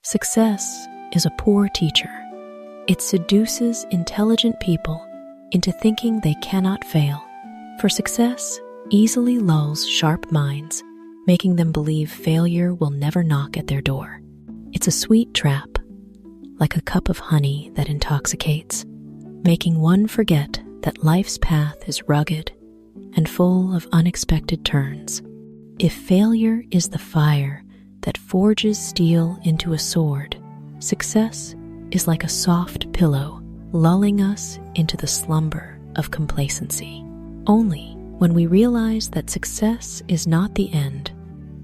Success is a poor teacher. It seduces intelligent people into thinking they cannot fail. For success easily lulls sharp minds, making them believe failure will never knock at their door. It's a sweet trap, like a cup of honey that intoxicates, making one forget that life's path is rugged and full of unexpected turns. If failure is the fire that forges steel into a sword, success is like a soft pillow lulling us into the slumber of complacency. Only when we realize that success is not the end,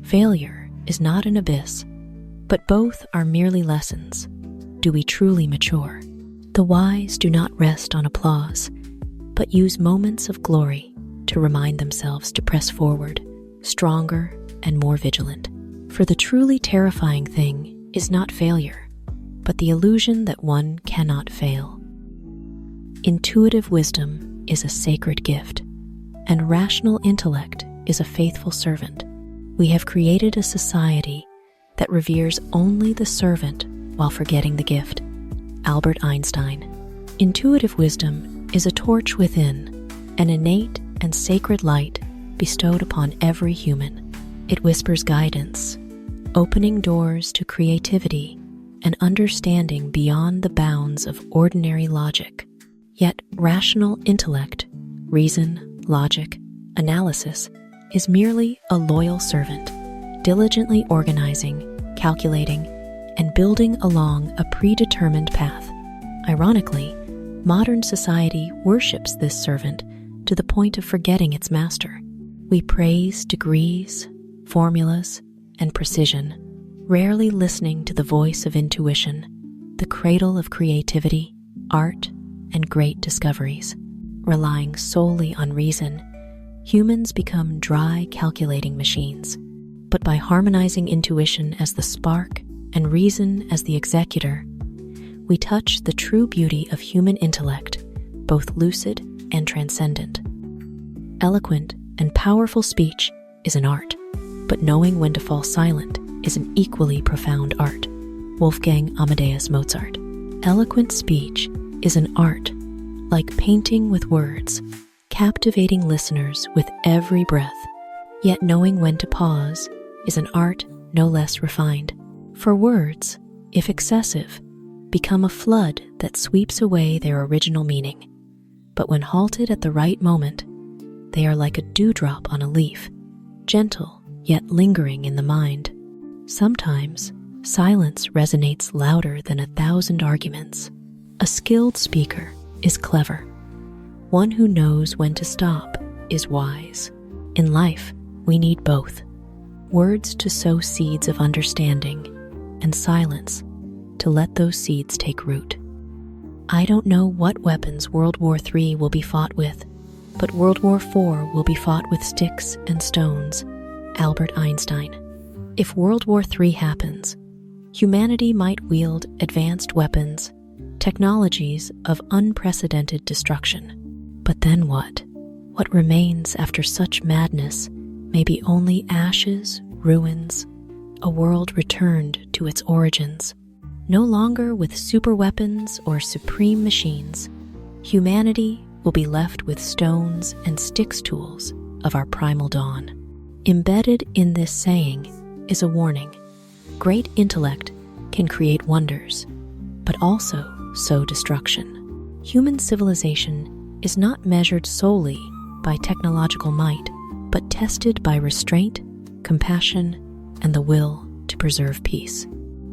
failure is not an abyss, but both are merely lessons, do we truly mature. The wise do not rest on applause, but use moments of glory to remind themselves to press forward, stronger and more vigilant. For the truly terrifying thing is not failure, but the illusion that one cannot fail. Intuitive wisdom is a sacred gift, and rational intellect is a faithful servant. We have created a society that reveres only the servant while forgetting the gift. Albert Einstein. Intuitive wisdom is a torch within, an innate and sacred light bestowed upon every human. It whispers guidance, opening doors to creativity and understanding beyond the bounds of ordinary logic. Yet rational intellect, reason, logic, analysis, is merely a loyal servant, diligently organizing, calculating, and building along a predetermined path. Ironically, modern society worships this servant to the point of forgetting its master. We praise degrees, formulas, and precision, rarely listening to the voice of intuition, the cradle of creativity, art, and great discoveries. Relying solely on reason, humans become dry calculating machines. But by harmonizing intuition as the spark and reason as the executor, we touch the true beauty of human intellect, both lucid and transcendent. Eloquent and powerful speech is an art, but knowing when to fall silent is an equally profound art. Wolfgang Amadeus Mozart. Eloquent speech is an art, like painting with words, captivating listeners with every breath. Yet knowing when to pause is an art no less refined. For words, if excessive, become a flood that sweeps away their original meaning. But when halted at the right moment, they are like a dewdrop on a leaf, gentle yet lingering in the mind. Sometimes, silence resonates louder than 1,000 arguments. A skilled speaker is clever. One who knows when to stop is wise. In life, we need both. Words to sow seeds of understanding, and silence to let those seeds take root. I don't know what weapons World War III will be fought with, but World War IV will be fought with sticks and stones. Albert Einstein. If World War III happens, humanity might wield advanced weapons, technologies of unprecedented destruction. But then what? What remains after such madness may be only ashes, ruins, a world returned to its origins. No longer with superweapons or supreme machines, humanity will be left with stones and sticks tools of our primal dawn. Embedded in this saying is a warning. Great intellect can create wonders, but also sow destruction. Human civilization is not measured solely by technological might, but tested by restraint, compassion, and the will to preserve peace.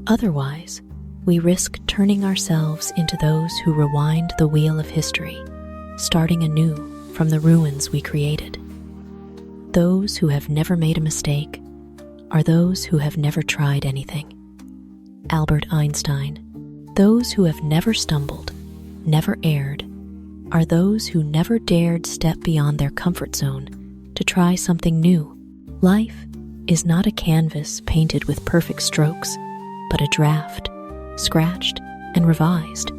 Otherwise, we risk turning ourselves into those who rewind the wheel of history, starting anew from the ruins we created. Those who have never made a mistake are those who have never tried anything. Albert Einstein. Those who have never stumbled, never erred, are those who never dared step beyond their comfort zone to try something new. Life is not a canvas painted with perfect strokes, but a draft, scratched and revised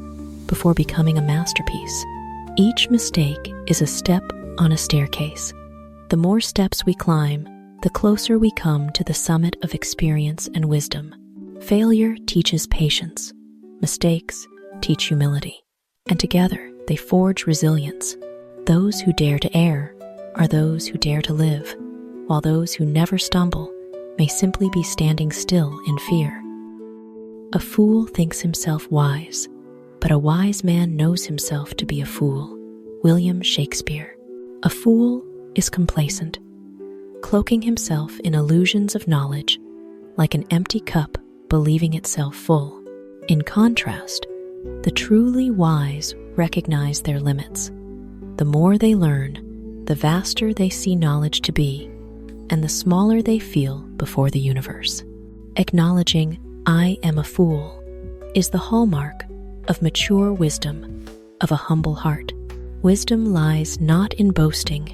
before becoming a masterpiece. Each mistake is a step on a staircase. The more steps we climb, the closer we come to the summit of experience and wisdom. Failure teaches patience, mistakes teach humility, and together they forge resilience. Those who dare to err are those who dare to live, while those who never stumble may simply be standing still in fear. A fool thinks himself wise, but a wise man knows himself to be a fool. William Shakespeare. A fool is complacent, cloaking himself in illusions of knowledge, like an empty cup believing itself full. In contrast, the truly wise recognize their limits. The more they learn, the vaster they see knowledge to be, and the smaller they feel before the universe. Acknowledging, "I am a fool," is the hallmark of mature wisdom, of a humble heart. Wisdom lies not in boasting,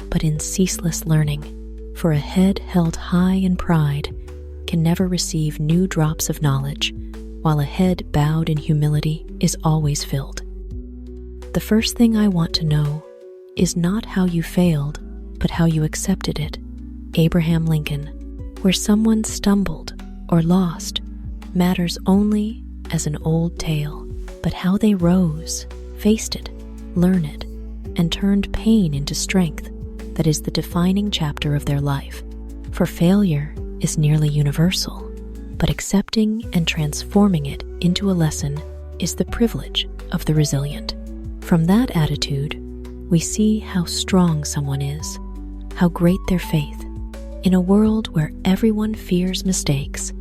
but in ceaseless learning, for a head held high in pride can never receive new drops of knowledge, while a head bowed in humility is always filled. The first thing I want to know is not how you failed, but how you accepted it. Abraham Lincoln. Where someone stumbled or lost matters only as an old tale, but how they rose, faced it, learned it, and turned pain into strength, that is the defining chapter of their life. For failure is nearly universal, but accepting and transforming it into a lesson is the privilege of the resilient. From that attitude, we see how strong someone is, how great their faith. In a world where everyone fears mistakes,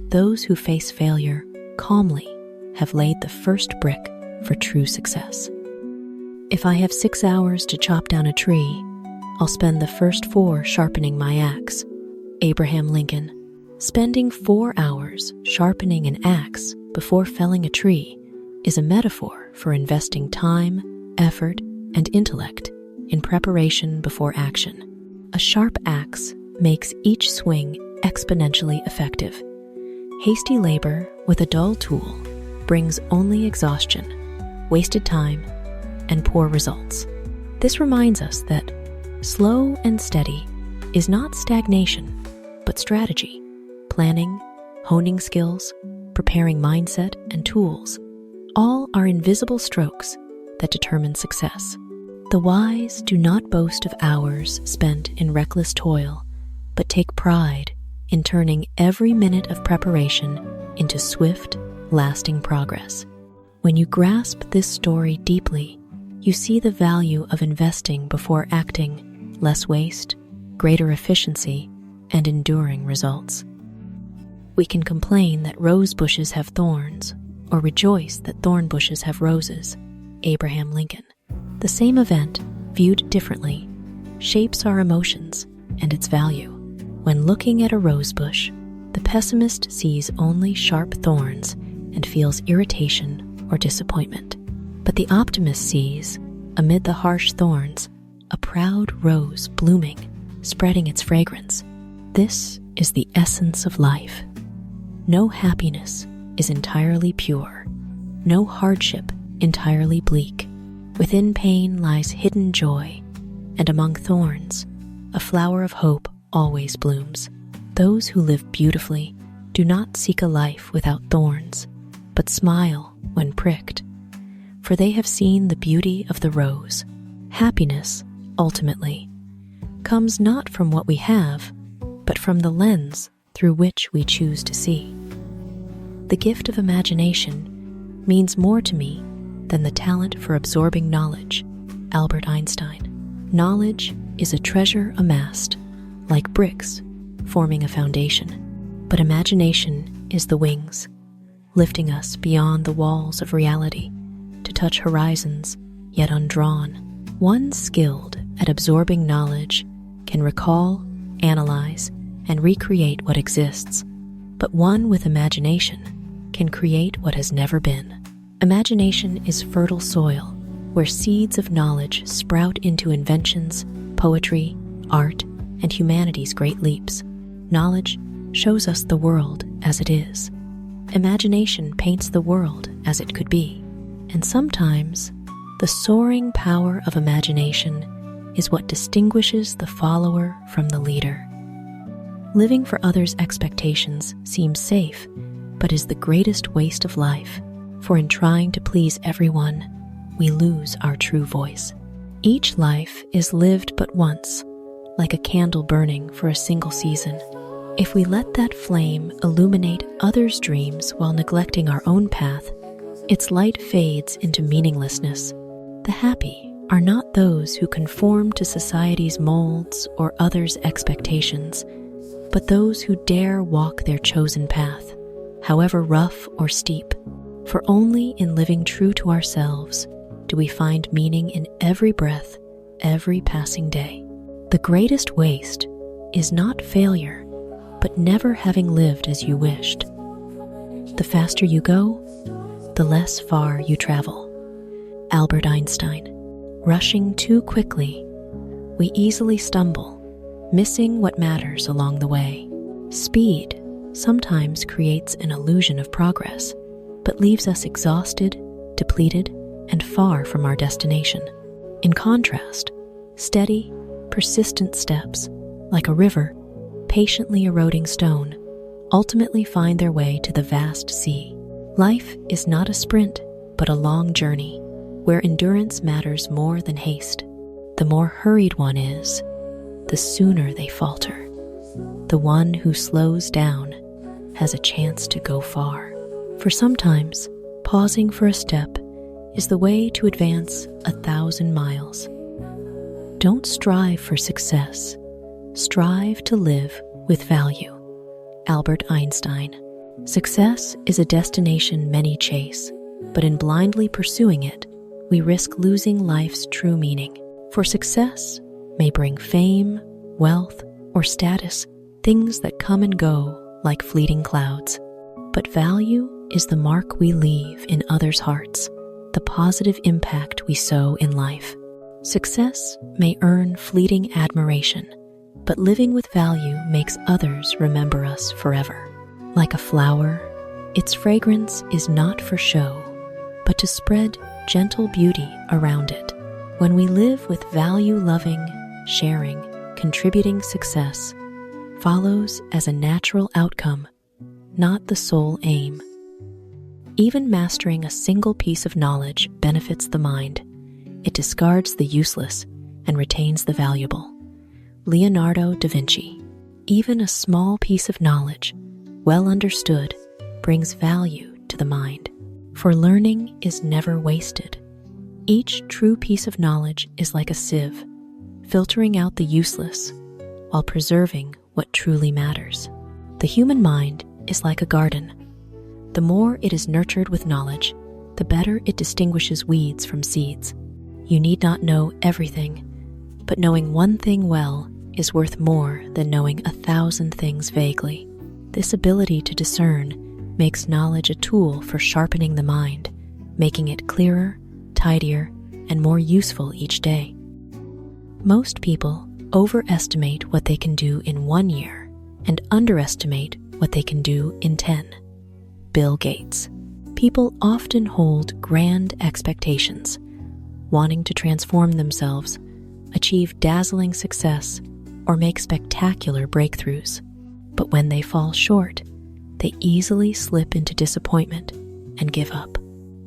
those who face failure calmly have laid the first brick for true success. If I have 6 hours to chop down a tree, I'll spend the first 4 sharpening my axe. Abraham Lincoln. Spending 4 hours sharpening an axe before felling a tree is a metaphor for investing time, effort, and intellect in preparation before action. A sharp axe makes each swing exponentially effective. Hasty labor with a dull tool brings only exhaustion, wasted time, and poor results. This reminds us that slow and steady is not stagnation, but strategy, planning, honing skills, preparing mindset and tools. All are invisible strokes that determine success. The wise do not boast of hours spent in reckless toil, but take pride in turning every minute of preparation into swift, lasting progress. When you grasp this story deeply, you see the value of investing before acting, less waste, greater efficiency, and enduring results. We can complain that rose bushes have thorns, or rejoice that thorn bushes have roses. Abraham Lincoln. The same event, viewed differently, shapes our emotions and its value. When looking at a rose bush, the pessimist sees only sharp thorns and feels irritation or disappointment. But the optimist sees, amid the harsh thorns, a proud rose blooming, spreading its fragrance. This is the essence of life. No happiness is entirely pure, no hardship entirely bleak. Within pain lies hidden joy, and among thorns, a flower of hope always blooms. Those who live beautifully do not seek a life without thorns, but smile when pricked, for they have seen the beauty of the rose. Happiness, ultimately, comes not from what we have, but from the lens through which we choose to see. The gift of imagination means more to me than the talent for absorbing knowledge. Albert Einstein. Knowledge is a treasure amassed, like bricks forming a foundation. But imagination is the wings, lifting us beyond the walls of reality to touch horizons yet undrawn. One skilled at absorbing knowledge can recall, analyze, and recreate what exists, but one with imagination can create what has never been. Imagination is fertile soil where seeds of knowledge sprout into inventions, poetry, art, and humanity's great leaps. Knowledge shows us the world as it is. Imagination paints the world as it could be. And sometimes, the soaring power of imagination is what distinguishes the follower from the leader. Living for others' expectations seems safe, but is the greatest waste of life, for in trying to please everyone, we lose our true voice. Each life is lived but once, like a candle burning for a single season. If we let that flame illuminate others' dreams while neglecting our own path, its light fades into meaninglessness. The happy are not those who conform to society's molds or others' expectations, but those who dare walk their chosen path, however rough or steep. For only in living true to ourselves do we find meaning in every breath, every passing day. The greatest waste is not failure, but never having lived as you wished. The faster you go, the less far you travel. Albert Einstein. Rushing too quickly, we easily stumble, missing what matters along the way. Speed sometimes creates an illusion of progress, but leaves us exhausted, depleted, and far from our destination. In contrast, steady, persistent steps, like a river patiently eroding stone, ultimately find their way to the vast sea. Life is not a sprint, but a long journey, where endurance matters more than haste. The more hurried one is, the sooner they falter. The one who slows down has a chance to go far. For sometimes, pausing for a step is the way to advance 1,000 miles. Don't strive for success. Strive to live with value. Albert Einstein. Success is a destination many chase, but in blindly pursuing it, we risk losing life's true meaning. For success may bring fame, wealth, or status, things that come and go like fleeting clouds. But value is the mark we leave in others' hearts, the positive impact we sow in life. Success may earn fleeting admiration, but living with value makes others remember us forever. Like a flower, its fragrance is not for show, but to spread gentle beauty around it. When we live with value-loving, sharing, contributing success, follows as a natural outcome, not the sole aim. Even mastering a single piece of knowledge benefits the mind. It discards the useless and retains the valuable. Leonardo da Vinci. Even a small piece of knowledge, well understood, brings value to the mind. For learning is never wasted. Each true piece of knowledge is like a sieve, filtering out the useless while preserving what truly matters. The human mind is like a garden. The more it is nurtured with knowledge, the better it distinguishes weeds from seeds. You need not know everything, but knowing one thing well is worth more than knowing 1,000 things vaguely. This ability to discern makes knowledge a tool for sharpening the mind, making it clearer, tidier, and more useful each day. Most people overestimate what they can do in 1 year and underestimate what they can do in 10. Bill Gates. People often hold grand expectations, wanting to transform themselves, achieve dazzling success, or make spectacular breakthroughs. But when they fall short, they easily slip into disappointment and give up.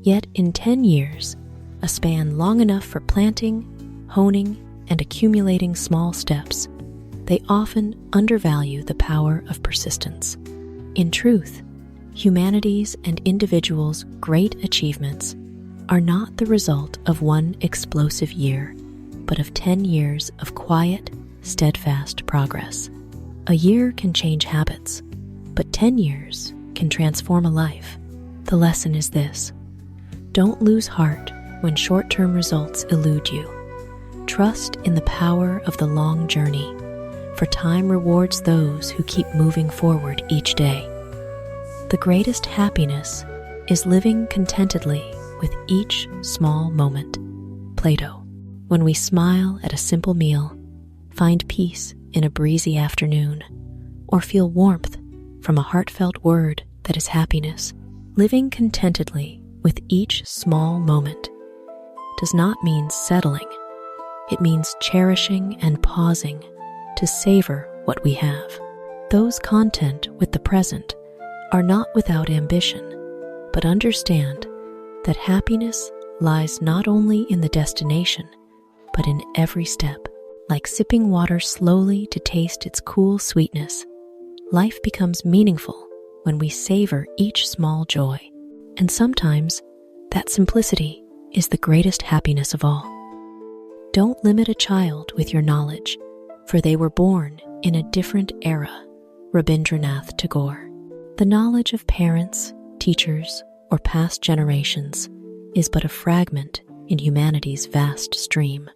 Yet in 10 years, a span long enough for planting, honing, and accumulating small steps, they often undervalue the power of persistence. In truth, humanity's and individuals' great achievements are not the result of one explosive year, but of 10 years of quiet, steadfast progress. A year can change habits, but 10 years can transform a life. The lesson is this: don't lose heart when short-term results elude you. Trust in the power of the long journey, for time rewards those who keep moving forward each day. The greatest happiness is living contentedly with each small moment. Plato. When we smile at a simple meal, find peace in a breezy afternoon, or feel warmth from a heartfelt word that is happiness, living contentedly with each small moment does not mean settling. It means cherishing and pausing to savor what we have. Those content with the present are not without ambition, but understand that happiness lies not only in the destination, but in every step. Like sipping water slowly to taste its cool sweetness, life becomes meaningful when we savor each small joy. And sometimes, that simplicity is the greatest happiness of all. Don't limit a child with your knowledge, for they were born in a different era. Rabindranath Tagore. The knowledge of parents, teachers, or past generations is but a fragment in humanity's vast stream.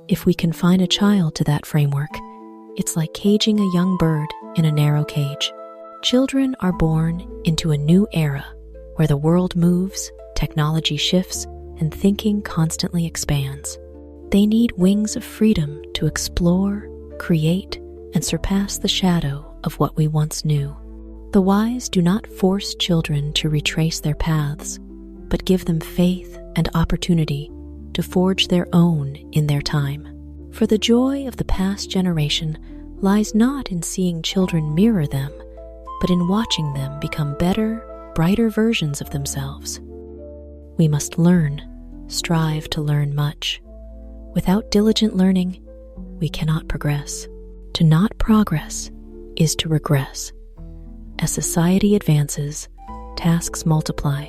If we confine a child to that framework, it's like caging a young bird in a narrow cage. Children are born into a new era where the world moves, technology shifts, and thinking constantly expands. They need wings of freedom to explore, create, and surpass the shadow of what we once knew. The wise do not force children to retrace their paths, but give them faith and opportunity to forge their own in their time. For the joy of the past generation lies not in seeing children mirror them, but in watching them become better, brighter versions of themselves. We must learn, strive to learn much. Without diligent learning, we cannot progress. To not progress is to regress. As society advances, tasks multiply,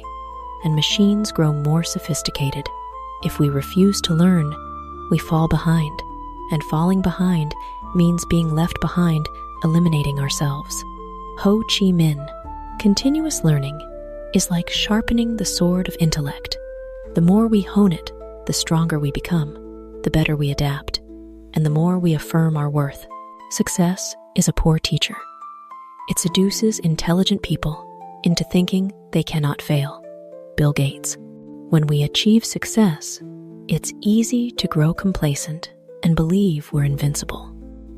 and machines grow more sophisticated. If we refuse to learn, we fall behind, and falling behind means being left behind, eliminating ourselves. Chi Minh. Continuous learning is like sharpening the sword of intellect. The more we hone it, the stronger we become, the better we adapt, and the more we affirm our worth. Success is a poor teacher. It seduces intelligent people into thinking they cannot fail. Bill Gates. When we achieve success, it's easy to grow complacent and believe we're invincible.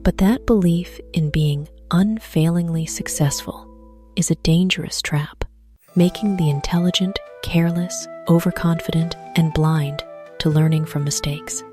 But that belief in being unfailingly successful is a dangerous trap, making the intelligent careless, overconfident, and blind to learning from mistakes.